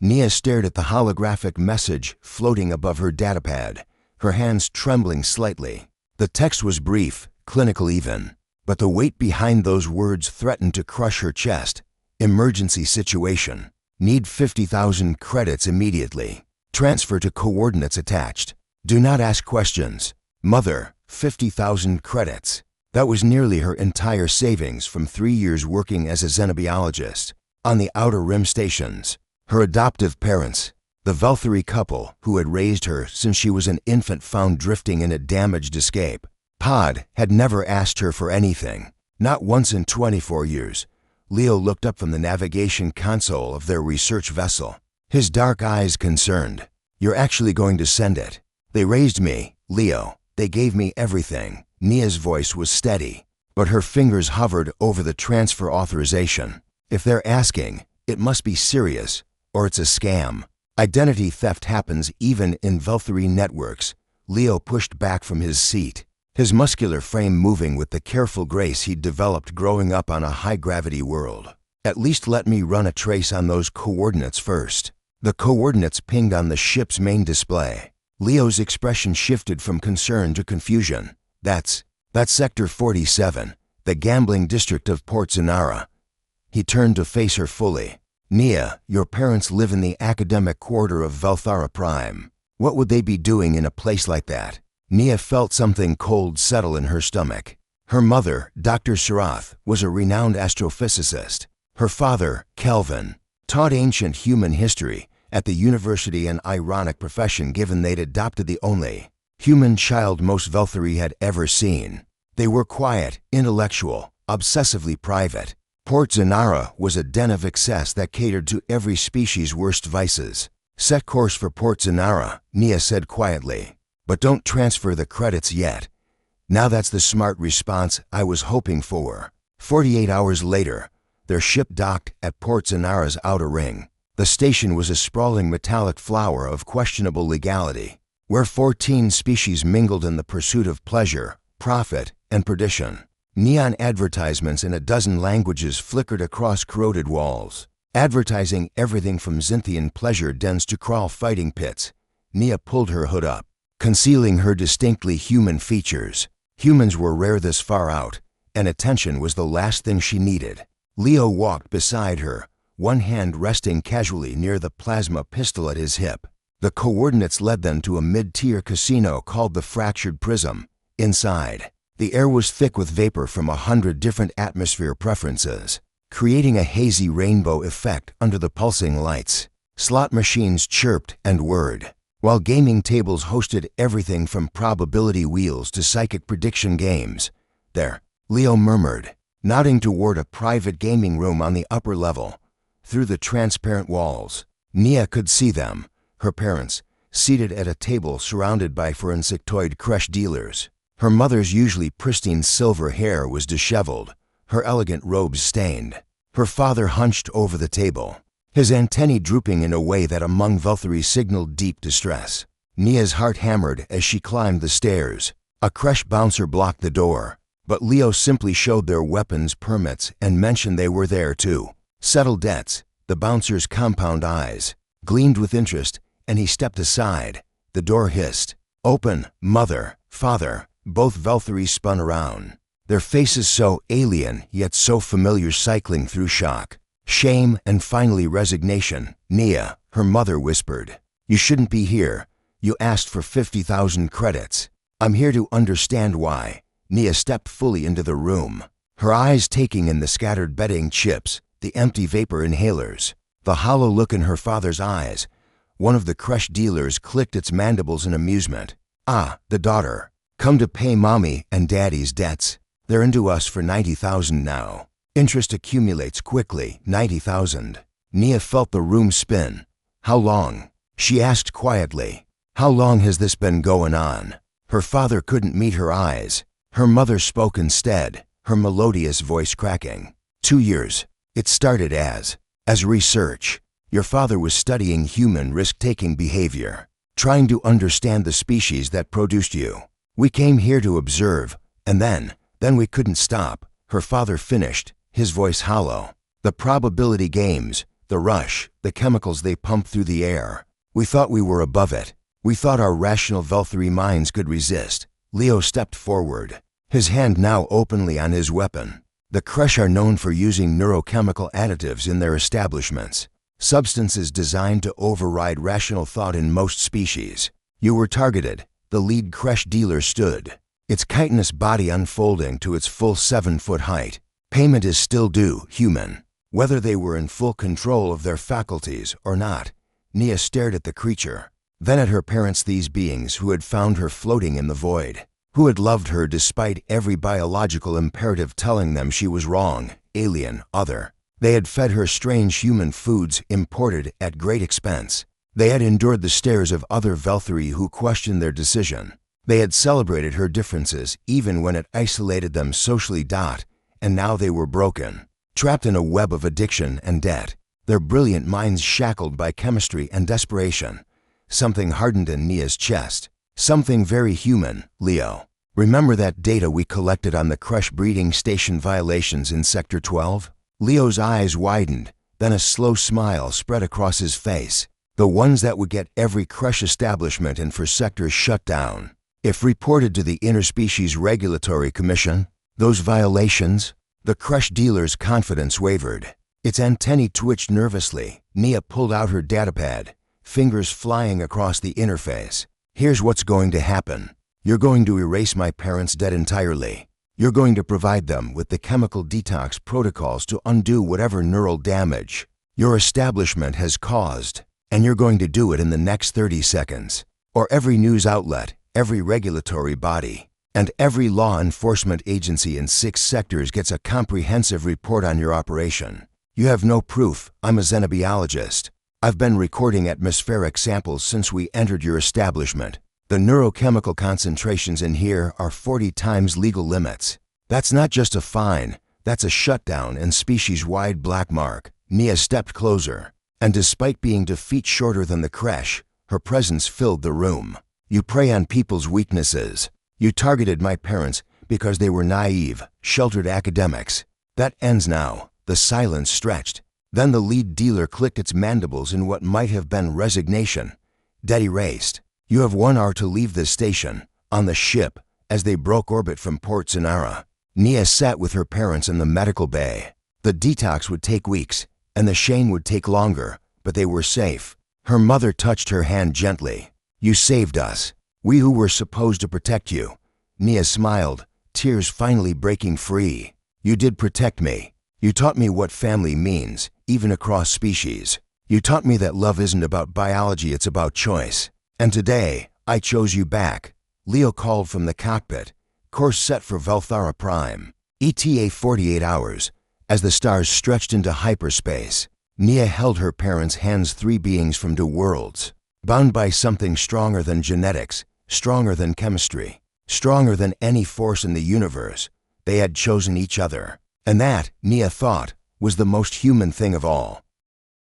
Nia stared at the holographic message floating above her datapad, her hands trembling slightly. The text was brief, clinical even, but the weight behind those words threatened to crush her chest. Emergency situation. Need 50,000 credits immediately. Transfer to coordinates attached. Do not ask questions. Mother, 50,000 credits. That was nearly her entire savings from 3 years working as a xenobiologist on the Outer Rim stations. Her adoptive parents, the Valkyrie couple who had raised her since she was an infant found drifting in a damaged escape pod, had never asked her for anything. Not once in 24 years. Leo looked up from the navigation console of their research vessel, his dark eyes concerned. You're actually going to send it? They raised me, Leo. They gave me everything. Nia's voice was steady, but her fingers hovered over the transfer authorization. If they're asking, it must be serious, or it's a scam. Identity theft happens even in Valkyrie networks. Leo pushed back from his seat, his muscular frame moving with the careful grace he'd developed growing up on a high-gravity world. At least let me run a trace on those coordinates first. The coordinates pinged on the ship's main display. Leo's expression shifted from concern to confusion. That's Sector 47, the gambling district of Port Zanara. He turned to face her fully. Nia, your parents live in the academic quarter of Valthara Prime. What would they be doing in a place like that? Nia felt something cold settle in her stomach. Her mother, Dr. Sarath, was a renowned astrophysicist. Her father, Kelvin, taught ancient human history at the university, an ironic profession given they'd adopted the only human child most Valkyrie had ever seen. They were quiet, intellectual, obsessively private. Port Zanara was a den of excess that catered to every species' worst vices. Set course for Port Zanara, Nia said quietly. But don't transfer the credits yet. Now that's the smart response I was hoping for. 48 hours later, their ship docked at Port Zanara's outer ring. The station was a sprawling metallic flower of questionable legality, where 14 species mingled in the pursuit of pleasure, profit, and perdition. Neon advertisements in a dozen languages flickered across corroded walls, advertising everything from Xinthian pleasure dens to crawl fighting pits. Nia pulled her hood up, concealing her distinctly human features. Humans were rare this far out, and attention was the last thing she needed. Leo walked beside her, one hand resting casually near the plasma pistol at his hip. The coordinates led them to a mid-tier casino called the Fractured Prism. Inside, the air was thick with vapor from 100 different atmosphere preferences, creating a hazy rainbow effect under the pulsing lights. Slot machines chirped and whirred, while gaming tables hosted everything from probability wheels to psychic prediction games. There, Leo murmured, nodding toward a private gaming room on the upper level. Through the transparent walls, Nia could see them, her parents, seated at a table surrounded by forensic-toyed crush dealers. Her mother's usually pristine silver hair was disheveled, her elegant robes stained. Her father hunched over the table, his antennae drooping in a way that among Valkyrie signaled deep distress. Nia's heart hammered as she climbed the stairs. A crush bouncer blocked the door, but Leo simply showed their weapons permits and mentioned they were there too. Settle debts. The bouncer's compound eyes gleamed with interest, and he stepped aside. The door hissed. Open, mother, father. Both Valkyries spun around, their faces so alien yet so familiar, cycling through shock, shame, and finally resignation. Nia, her mother whispered, "You shouldn't be here. You asked for 50,000 credits. I'm here to understand why." Nia stepped fully into the room, her eyes taking in the scattered betting chips, the empty vapor inhalers, the hollow look in her father's eyes. One of the crush dealers clicked its mandibles in amusement. Ah, the daughter. Come to pay mommy and daddy's debts. They're into us for 90,000 now. Interest accumulates quickly, 90,000. Nia felt the room spin. How long? She asked quietly. How long has this been going on? Her father couldn't meet her eyes. Her mother spoke instead, her melodious voice cracking. 2 years. It started as research. Your father was studying human risk-taking behavior, trying to understand the species that produced you. We came here to observe, and then we couldn't stop. Her father finished, his voice hollow. The probability games, the rush, the chemicals they pump through the air. We thought we were above it. We thought our rational Velthari minds could resist. Leo stepped forward, his hand now openly on his weapon. The Kresh are known for using neurochemical additives in their establishments, substances designed to override rational thought in most species. You were targeted. The lead Kresh dealer stood, its chitinous body unfolding to its full 7-foot height. Payment is still due, human. Whether they were in full control of their faculties or not, Nia stared at the creature, then at her parents, these beings who had found her floating in the void, who had loved her despite every biological imperative telling them she was wrong, alien, other. They had fed her strange human foods imported at great expense. They had endured the stares of other Velthari who questioned their decision. They had celebrated her differences even when it isolated them socially. And now they were broken, trapped in a web of addiction and debt, their brilliant minds shackled by chemistry and desperation. Something hardened in Nia's chest. Something very human, Leo. Remember that data we collected on the Kresh breeding station violations in Sector 12? Leo's eyes widened, then a slow smile spread across his face. The ones that would get every Kresh establishment in 4 sectors shut down. If reported to the Interspecies Regulatory Commission, those violations, the Kresh dealer's confidence wavered. Its antennae twitched nervously. Nia pulled out her datapad, fingers flying across the interface. Here's what's going to happen. You're going to erase my parents' debt entirely. You're going to provide them with the chemical detox protocols to undo whatever neural damage your establishment has caused. And you're going to do it in the next 30 seconds. Or every news outlet, every regulatory body, and every law enforcement agency in 6 sectors gets a comprehensive report on your operation. You have no proof. I'm a xenobiologist. I've been recording atmospheric samples since we entered your establishment. The neurochemical concentrations in here are 40 times legal limits. That's not just a fine, that's a shutdown and species-wide black mark. Nia stepped closer, and despite being 2 feet shorter than the Kresh, her presence filled the room. You prey on people's weaknesses. You targeted my parents because they were naive, sheltered academics. That ends now. The silence stretched. Then the lead dealer clicked its mandibles in what might have been resignation. Debt erased. You have 1 hour to leave this station, on the ship, as they broke orbit from Port Sonara. Nia sat with her parents in the medical bay. The detox would take weeks, and the Shane would take longer, but they were safe. Her mother touched her hand gently. You saved us. We who were supposed to protect you. Nia smiled, tears finally breaking free. You did protect me. You taught me what family means, even across species. You taught me that love isn't about biology, it's about choice. And today, I chose you back. Leo called from the cockpit. Course set for Velthara Prime. ETA 48 hours. As the stars stretched into hyperspace, Nia held her parents' hands, 3 beings from 2 worlds, bound by something stronger than genetics, stronger than chemistry, stronger than any force in the universe. They had chosen each other. And that, Nia thought, was the most human thing of all.